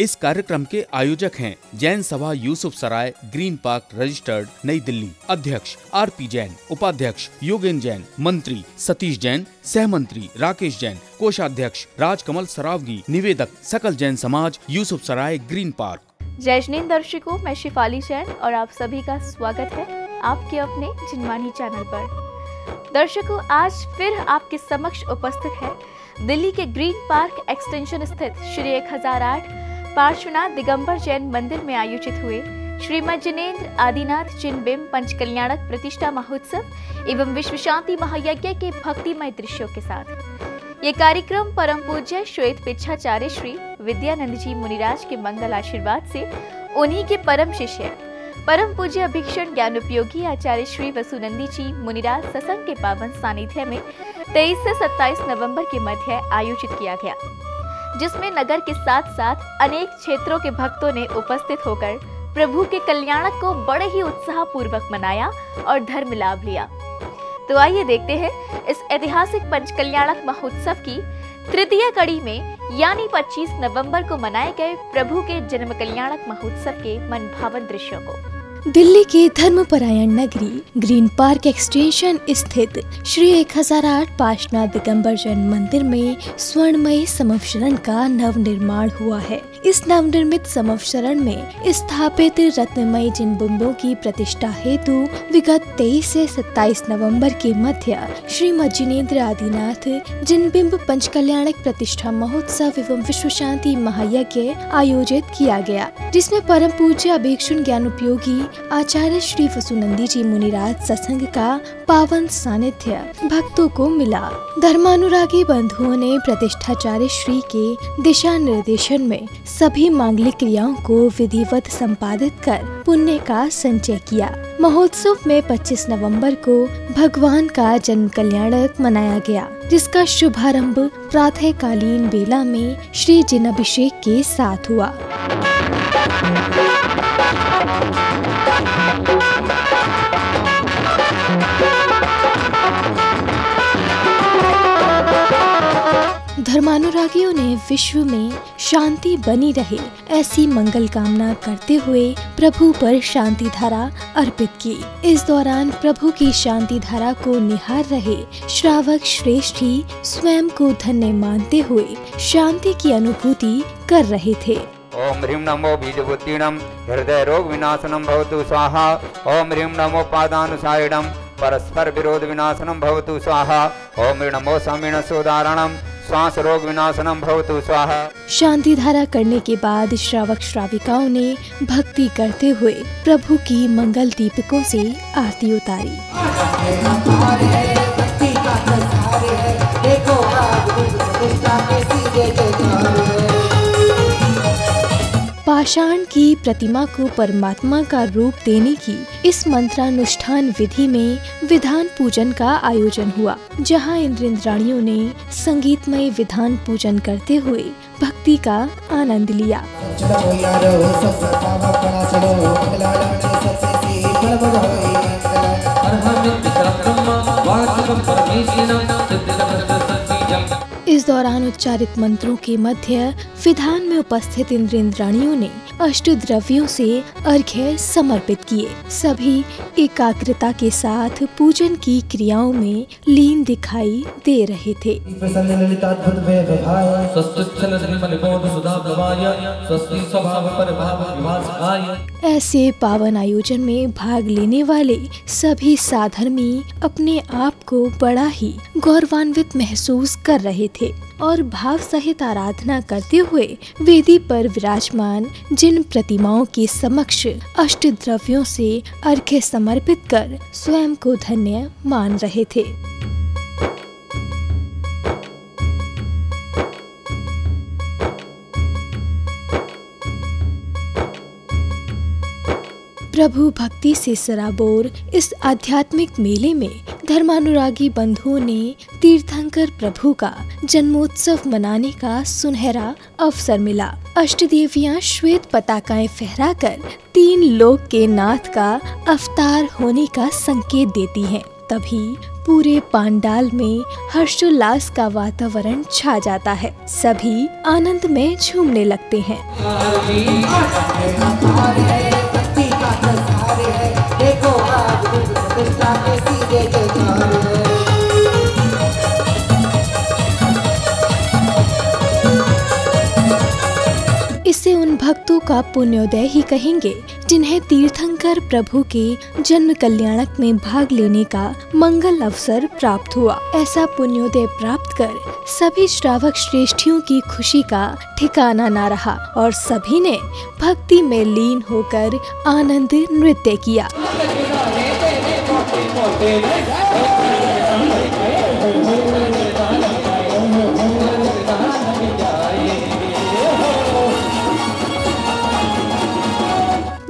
इस कार्यक्रम के आयोजक हैं जैन सभा यूसुफ सराय, ग्रीन पार्क, रजिस्टर्ड, नई दिल्ली। अध्यक्ष RP जैन, उपाध्यक्ष योगेन जैन, मंत्री सतीश जैन, सहमंत्री राकेश जैन, कोषाध्यक्ष राजकमल सरावगी, निवेदक सकल जैन समाज, यूसुफ सराय, ग्रीन पार्क। जय जैन दर्शकों, मैं शिफाली जैन और आप सभी का स्वागत है आपके अपने जिनवाणी चैनल पर। दर्शकों, आज फिर आपके समक्ष उपस्थित है दिल्ली के ग्रीन पार्क एक्सटेंशन स्थित श्री 1008 पार्श्वनाथ दिगंबर जैन मंदिर में आयोजित हुए श्रीमद जिनेन्द्र आदिनाथ जिनबिंब पंचकल्याणक प्रतिष्ठा महोत्सव एवं विश्व शांति महायज्ञ के भक्तिमय दृश्यों के साथ। ये कार्यक्रम परम पूज्य श्वेत पिच्छाचार्य श्री विद्यानंद जी मुनिराज के मंगल आशीर्वाद से उन्हीं के परम शिष्य परम पूज्य अभिक्षण ज्ञानोपयोगी आचार्य श्री वसुनंदी जी मुनिराज सत्संग के पावन सानिध्य में 23 से 27 नवंबर के मध्य आयोजित किया गया, जिसमें नगर के साथ साथ अनेक क्षेत्रों के भक्तों ने उपस्थित होकर प्रभु के कल्याणक को बड़े ही उत्साह पूर्वक मनाया और धर्म लाभ लिया। तो आइए देखते हैं इस ऐतिहासिक पंचकल्याणक महोत्सव की तृतीय कड़ी में यानी 25 नवंबर को मनाए गए प्रभु के जन्म कल्याणक महोत्सव के मनभावन दृश्यों को। दिल्ली के धर्मपरायण नगरी ग्रीन पार्क एक्सटेंशन स्थित श्री 1008 पार्श्वनाथ दिगंबर जैन मंदिर में स्वर्णमयी समवशरण का नव निर्माण हुआ है। इस नवनिर्मित समवशरण में स्थापित रत्नमयी जिनबिंबों की प्रतिष्ठा हेतु विगत 23 से 27 नवंबर के मध्य श्रीमद जिनेन्द्र आदिनाथ जिनबिंब पंचकल्याणक प्रतिष्ठा महोत्सव एवं विश्व शांति महायज्ञ आयोजित किया गया, जिसमें परम पूज्य अभिक्षण ज्ञानोपयोगी आचार्य श्री वसुनंदी जी मुनिराज सत्संग का पावन सानिध्य भक्तों को मिला। धर्मानुरागी बंधुओं ने प्रतिष्ठाचार्य श्री के दिशा निर्देशन में सभी मांगलिक क्रियाओं को विधिवत संपादित कर पुण्य का संचय किया। महोत्सव में 25 नवंबर को भगवान का जन्म कल्याणक मनाया गया, जिसका शुभारंभ प्रातःकालीन बेला में श्री जिनाभिषेक के साथ हुआ। धर्मानुरागियों ने विश्व में शांति बनी रहे ऐसी मंगल कामना करते हुए प्रभु पर शांति धारा अर्पित की। इस दौरान प्रभु की शांति धारा को निहार रहे श्रावक श्रेष्ठ ही स्वयं को धन्य मानते हुए शांति की अनुभूति कर रहे थे। ओम ह्रीं नमो बीजबुद्धिणं हृदय रोग विनाशनम भवतु स्वाहा। ओम ह्रीं नमो पादानुसारिणं परस्पर विरोध विनाशनम भवतु स्वाहा। ओम ह्रीं नमो समीण सोदारणं श्वास रोग विनाशनम भवतु स्वाहा। शांति धारा करने के बाद श्रावक श्राविकाओं ने भक्ति करते हुए प्रभु की मंगल दीपकों से आरती उतारी। पाषाण की प्रतिमा को परमात्मा का रूप देने की इस मंत्रानुष्ठान विधि में विधान पूजन का आयोजन हुआ, जहां इंद्राणियों ने संगीतमय विधान पूजन करते हुए भक्ति का आनंद लिया। इस दौरान उच्चारित मंत्रों के मध्य विधान में उपस्थित इंद्राणियों ने अष्ट द्रव्यों से अर्घ्य समर्पित किए। सभी एकाग्रता के साथ पूजन की क्रियाओं में लीन दिखाई दे रहे थे। ऐसे पावन आयोजन में भाग लेने वाले सभी साधर्मी अपने आप को बड़ा ही गौरवान्वित महसूस कर रहे थे और भाव सहित आराधना करते हुए वेदी पर विराजमान जिन प्रतिमाओं के समक्ष अष्ट द्रव्यों से अर्घ्य समर्पित कर स्वयं को धन्य मान रहे थे। प्रभु भक्ति से सराबोर इस आध्यात्मिक मेले में धर्मानुरागी बंधुओं ने तीर्थंकर प्रभु का जन्मोत्सव मनाने का सुनहरा अवसर मिला। अष्टदेवियां श्वेत पताकाएं फहराकर 3 लोक के नाथ का अवतार होने का संकेत देती हैं। तभी पूरे पंडाल में हर्षोल्लास का वातावरण छा जाता है। सभी आनंद में झूमने लगते हैं। इसे उन भक्तों का पुण्योदय ही कहेंगे जिन्हें तीर्थंकर प्रभु के जन्म कल्याणक में भाग लेने का मंगल अवसर प्राप्त हुआ। ऐसा पुण्योदय प्राप्त कर सभी श्रावक श्रेष्ठियों की खुशी का ठिकाना न रहा और सभी ने भक्ति में लीन होकर आनंद नृत्य किया।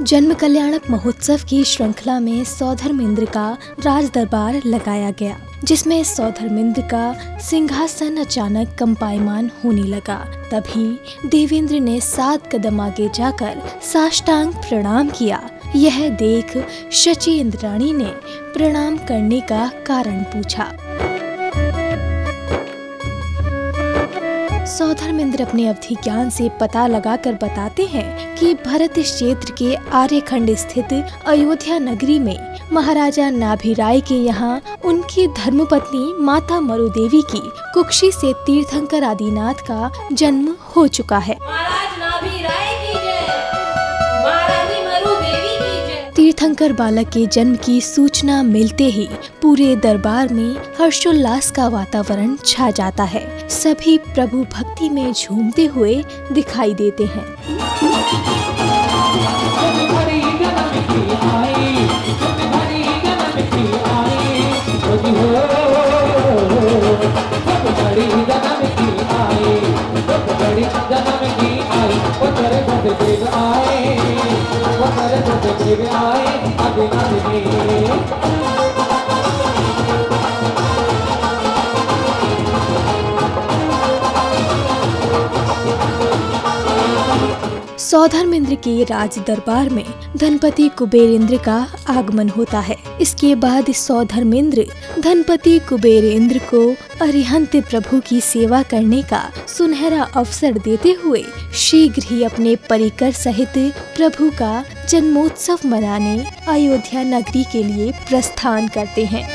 जन्म कल्याणक महोत्सव की श्रृंखला में सौधर्मेंद्र का राज दरबार लगाया गया, जिसमें सौधर्मेंद्र का सिंहासन अचानक कंपायमान होने लगा। तभी देवेंद्र ने 7 कदम आगे जाकर साष्टांग प्रणाम किया। यह देख शची इंद्राणी ने प्रणाम करने का कारण पूछा। सौधर्मेंद्र अपने अवधि ज्ञान से पता लगाकर बताते हैं कि भरत क्षेत्र के आर्यखंड स्थित अयोध्या नगरी में महाराजा नाभिराय के यहाँ उनकी धर्मपत्नी माता मरुदेवी की कुक्षी से तीर्थंकर आदिनाथ का जन्म हो चुका है। तीर्थंकर बालक के जन्म की सूचना मिलते ही पूरे दरबार में हर्षोल्लास का वातावरण छा जाता है। सभी प्रभु भक्ति में झूमते हुए दिखाई देते हैं। सौधर्मेंद्र के राज दरबार में धनपति कुबेरेंद्र का आगमन होता है। इसके बाद सौधर्मेंद्र धनपति कुबेरेंद्र को अरिहंत प्रभु की सेवा करने का सुनहरा अवसर देते हुए शीघ्र ही अपने परिकर सहित प्रभु का जन्मोत्सव मनाने अयोध्या नगरी के लिए प्रस्थान करते हैं।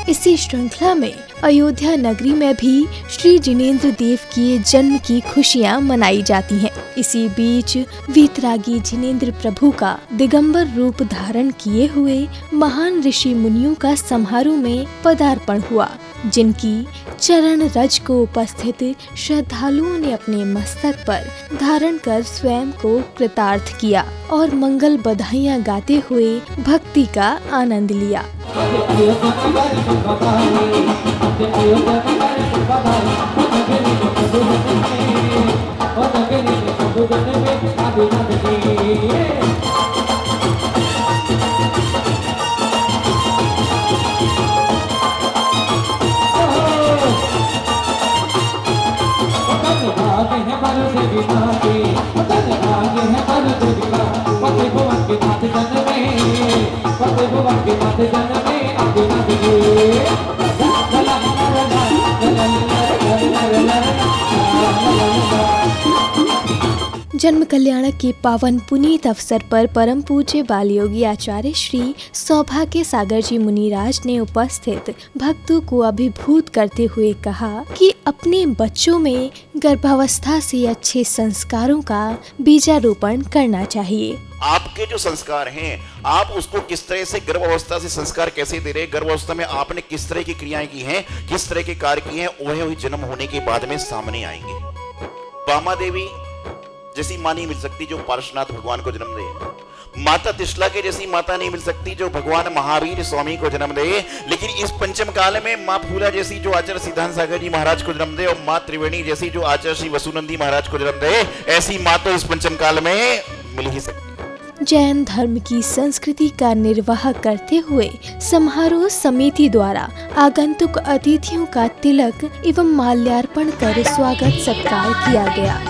इसी श्रृंखला में अयोध्या नगरी में भी श्री जिनेंद्र देव के जन्म की खुशियां मनाई जाती हैं। इसी बीच वीतरागी जिनेंद्र प्रभु का दिगंबर रूप धारण किए हुए महान ऋषि मुनियों का समारोह में पदार्पण हुआ, जिनकी चरण रज को उपस्थित श्रद्धालुओं ने अपने मस्तक पर धारण कर स्वयं को कृतार्थ किया और मंगल बधाइयां गाते हुए भक्ति का आनंद लिया। जन्म कल्याणक के पावन पुनीत अवसर पर परम पूज्य बालयोगी आचार्य श्री सौभाग्य सागर जी मुनिराज ने उपस्थित भक्तों को अभिभूत करते हुए कहा कि अपने बच्चों में गर्भावस्था से अच्छे संस्कारों का बीजारोपण करना चाहिए। आपके जो संस्कार हैं, आप उसको किस तरह से गर्भावस्था से संस्कार कैसे दे रहे हैं, गर्भावस्था में आपने किस तरह की क्रियाएं की हैं, किस तरह के कार्य किए हैं, वही जन्म होने के बाद में सामने आएंगे। बामा देवी जैसी मां नहीं मिल सकती जो पार्श्वनाथ भगवान को जन्म दे, माता तिशला के जैसी माता नहीं मिल सकती जो भगवान महावीर स्वामी को जन्म दे, लेकिन इस पंचम काल में मां फूला जैसी जो आचार्य सिद्धांत सागर जी महाराज को जन्म दे और मां त्रिवेणी जैसी जो आचार्य श्री वसुनंदी महाराज को जन्म दे, ऐसी मां तो इस पंचम काल में मिल ही सकती। जैन धर्म की संस्कृति का निर्वाह करते हुए समारोह समिति द्वारा आगंतुक अतिथियों का तिलक एवं माल्यार्पण कर स्वागत सत्कार किया गया।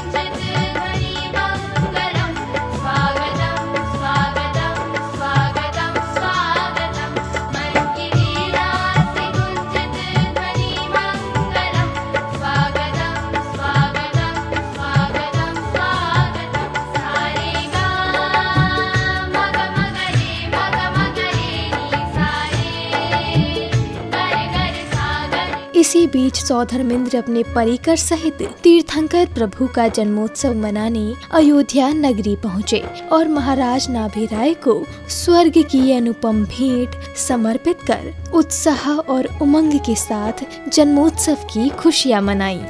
इसी बीच सौधर्मेंद्र अपने परिकर सहित तीर्थंकर प्रभु का जन्मोत्सव मनाने अयोध्या नगरी पहुँचे और महाराज नाभिराय को स्वर्ग की अनुपम भेंट समर्पित कर उत्साह और उमंग के साथ जन्मोत्सव की खुशियां मनाई।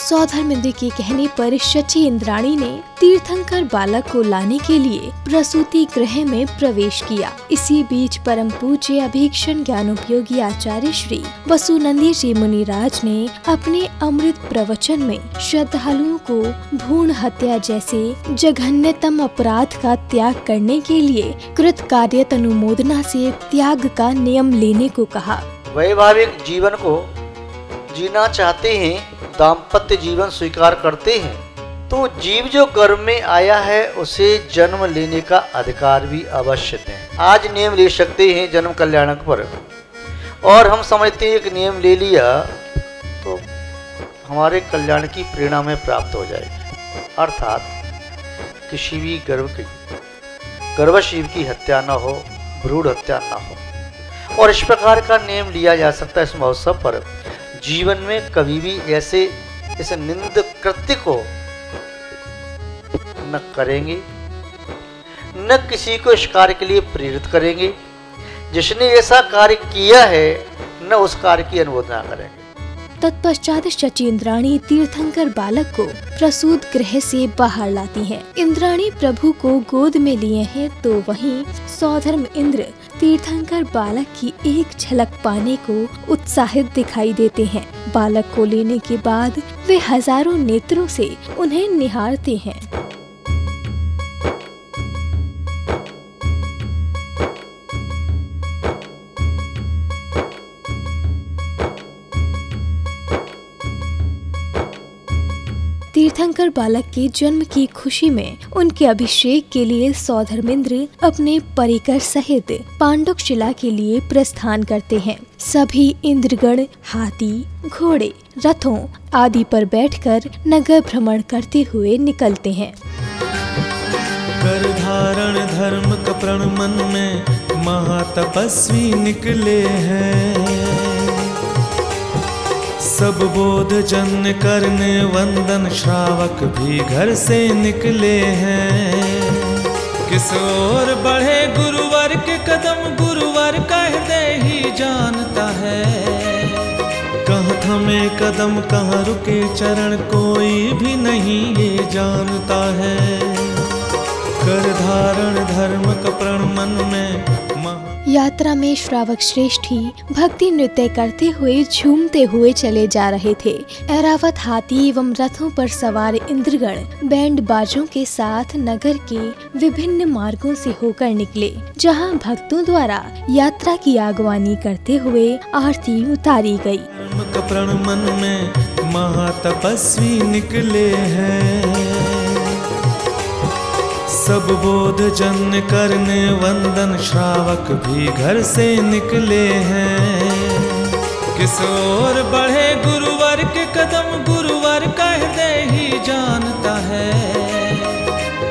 सौधर्मेंद्र के कहने पर शची इंद्राणी ने तीर्थंकर बालक को लाने के लिए प्रसूति गृह में प्रवेश किया। इसी बीच परम पूज्य अभीक्षण ज्ञानोपयोगी आचार्य श्री वसुनंदी जी मुनिराज ने अपने अमृत प्रवचन में श्रद्धालुओं को भ्रूण हत्या जैसे जघन्यतम अपराध का त्याग करने के लिए कृत कार्य अनुमोदना से त्याग का नियम लेने को कहा। वैवाहिक जीवन को जीना चाहते हैं, दाम्पत्य जीवन स्वीकार करते हैं, तो जीव जो गर्भ में आया है उसे जन्म लेने का अधिकार भी अवश्य दें। आज नियम ले सकते हैं जन्म कल्याणक पर, और हम समझते हैं एक नियम ले लिया तो हमारे कल्याण की प्रेरणा हमें प्राप्त हो जाएगी। अर्थात किसी भी गर्भशीव की हत्या न हो, भ्रूण हत्या न हो, और इस प्रकार का नियम लिया जा सकता है इस महोत्सव पर। जीवन में कभी भी ऐसे इस निंद कृत्य को न करेंगे, न किसी को इस कार्य के लिए प्रेरित करेंगे। जिसने ऐसा कार्य किया है न उस कार्य की अनुमोदना करेंगे। तत्पश्चात शची इंद्राणी तीर्थंकर बालक को प्रसूत गृह से बाहर लाती हैं। इंद्राणी प्रभु को गोद में लिए हैं तो वहीं सौधर्म इंद्र तीर्थंकर बालक की एक झलक पाने को उत्साहित दिखाई देते हैं। बालक को लेने के बाद वे हजारों नेत्रों से उन्हें निहारते हैं। तीर्थंकर बालक के जन्म की खुशी में उनके अभिषेक के लिए सौधर्मेंद्र अपने परिकर सहित पांडुकशिला के लिए प्रस्थान करते हैं। सभी इंद्रगण हाथी, घोड़े, रथों आदि पर बैठकर नगर भ्रमण करते हुए निकलते हैं। कर धारण धर्म कपरण मन में महातपस्वी निकले हैं। सब बोध जन करने वंदन श्रावक भी घर से निकले हैं। किस ओर बढ़े गुरुवर के कदम, गुरुवर का हृदय ही जानता है। कहाँ थमे कदम कहाँ रुके चरण, कोई भी नहीं ये जानता है। कर धारण धर्म कपरण मन में यात्रा में श्रावक श्रेष्ठ ही भक्ति नृत्य करते हुए झूमते हुए चले जा रहे थे। ऐरावत हाथी एवं रथों पर सवार इंद्रगण बैंड बाजों के साथ नगर के विभिन्न मार्गों से होकर निकले, जहां भक्तों द्वारा यात्रा की आगवानी करते हुए आरती उतारी गई। कपरण मन में महातपस्वी निकले हैं। सब बोध जन करने वंदन श्रावक भी घर से निकले हैं। किस ओर बढ़े गुरुवर के कदम, गुरुवर का हृदय ही जानता है।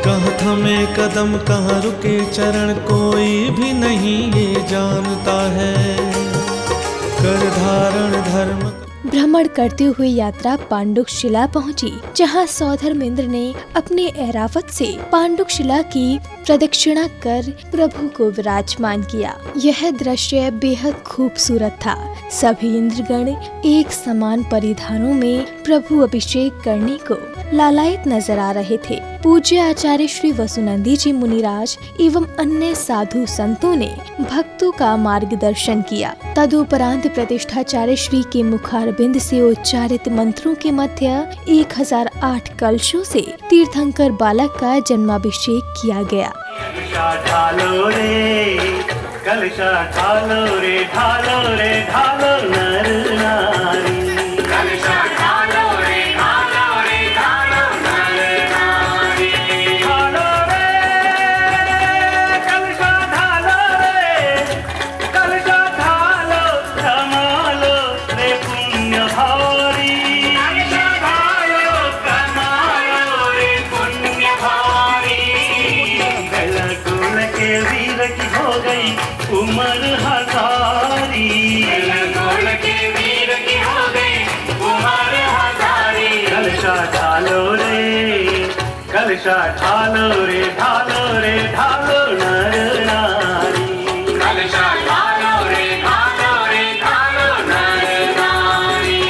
कहाँ थमे कदम कहाँ रुके चरण, कोई भी नहीं ये जानता है। कर धारण धर्म भ्रमण करते हुए यात्रा पांडुकशिला पहुंची, जहां सौधर्मेंद्र ने अपने ऐरावत से पांडुकशिला की प्रदक्षिणा कर प्रभु को विराजमान किया। यह दृश्य बेहद खूबसूरत था। सभी इंद्रगण एक समान परिधानों में प्रभु अभिषेक करने को लालायित नजर आ रहे थे। पूज्य आचार्य श्री वसुनंदी जी मुनिराज एवं अन्य साधु संतों ने भक्तों का मार्गदर्शन किया। तदुपरांत प्रतिष्ठाचार्य श्री के मुखारबिंद गेंद से उच्चारित मंत्रों के मध्य 1008 कलशों से तीर्थंकर बालक का जन्माभिषेक किया गया। ढालो रे कलशा ढालो रे ढालो रे ढालो नर नारी, कलशा ढालो रे ढालो रे ढालो नर नारी, ढालो रे कलशा ढालो रे कलशा ढालो कमालो रे पुण्य भारी, कलशा ढालो कमालो रे पुण्य भारी, के वीर की हो गई उमर हजारी, गोल के वीर की हो गई उमर हजारी, कलशा ढालो रे कलशा ढालो रे ढालो रे ढालो नर नारी, कलशा ढालो रे ढालो रे ढालो नर नारी।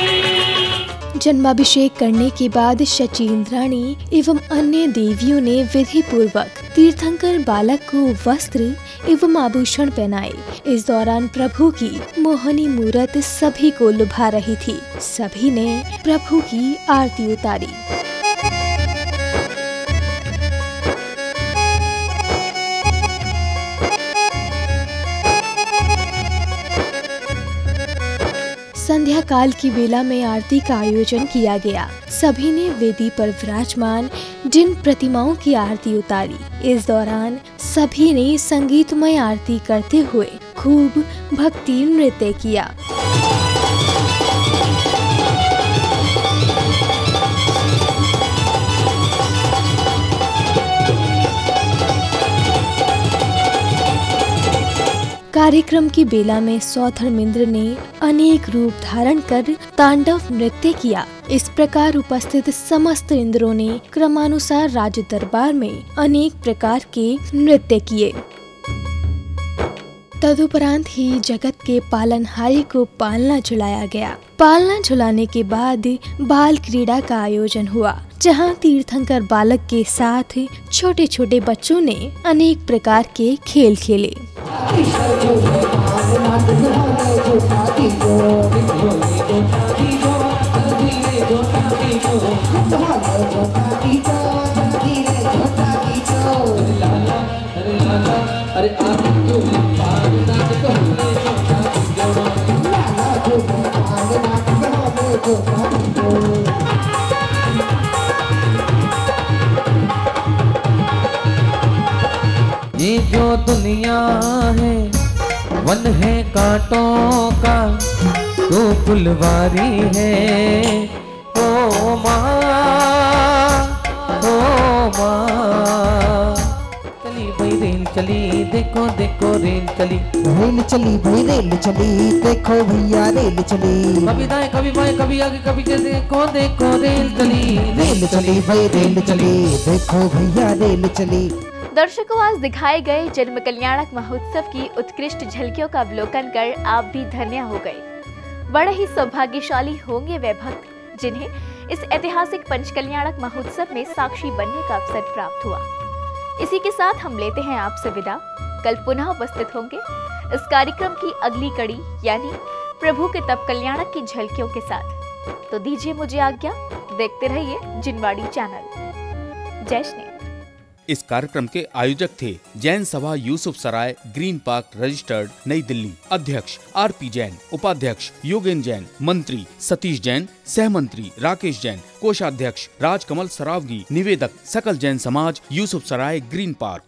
जन्माभिषेक करने के बाद शचीन्द्राणी एवं अन्य देवियों ने विधि पूर्वक तीर्थंकर बालक को वस्त्र एवं आभूषण पहनाए। इस दौरान प्रभु की मोहनी मूरत सभी को लुभा रही थी। सभी ने प्रभु की आरती उतारी। संध्या काल की बेला में आरती का आयोजन किया गया। सभी ने वेदी पर विराजमान जिन प्रतिमाओं की आरती उतारी। इस दौरान सभी ने संगीतमय आरती करते हुए खूब भक्ति नृत्य किया। कार्यक्रम की बेला में सौधर्मेंद्र ने अनेक रूप धारण कर तांडव नृत्य किया। इस प्रकार उपस्थित समस्त इंद्रों ने क्रमानुसार राज दरबार में अनेक प्रकार के नृत्य किए। तदुपरांत ही जगत के पालनहारी को पालना झुलाया गया। पालना झुलाने के बाद बाल क्रीड़ा का आयोजन हुआ, जहां तीर्थंकर बालक के साथ छोटे छोटे बच्चों ने अनेक प्रकार के खेल खेले। ये जो दुनिया है वन है कांटों का, तो फुलवारी है ओ माँ ओ माँ। चली भाई रेल चली देखो देखो रेल चली, रेल चली भाई रेल चली देखो भैया रेल चली, कभी दाएं कभी बाएं कभी आगे कभी पीछे देखो देखो रेल चली, रेल चली भाई रेल चली देखो भैया रेल चली। दर्शकों, आज दिखाए गए जन्म कल्याणक महोत्सव की उत्कृष्ट झलकियों का अवलोकन कर आप भी धन्य हो गए। बड़े ही सौभाग्यशाली होंगे वे भक्त जिन्हें इस ऐतिहासिक पंचकल्याणक महोत्सव में साक्षी बनने का अवसर प्राप्त हुआ। इसी के साथ हम लेते हैं आपसे विदा। कल पुनः उपस्थित होंगे इस कार्यक्रम की अगली कड़ी यानी प्रभु के तप कल्याणक की झलकियों के साथ। तो दीजिए मुझे आज्ञा, देखते रहिए जिनवाणी चैनल। जय श्री। इस कार्यक्रम के आयोजक थे जैन सभा यूसुफ सराय, ग्रीन पार्क रजिस्टर्ड, नई दिल्ली। अध्यक्ष आरपी जैन, उपाध्यक्ष योगेन जैन, मंत्री सतीश जैन, सहमंत्री राकेश जैन, कोषाध्यक्ष राजकमल सरावगी, निवेदक सकल जैन समाज यूसुफ सराय, ग्रीन पार्क।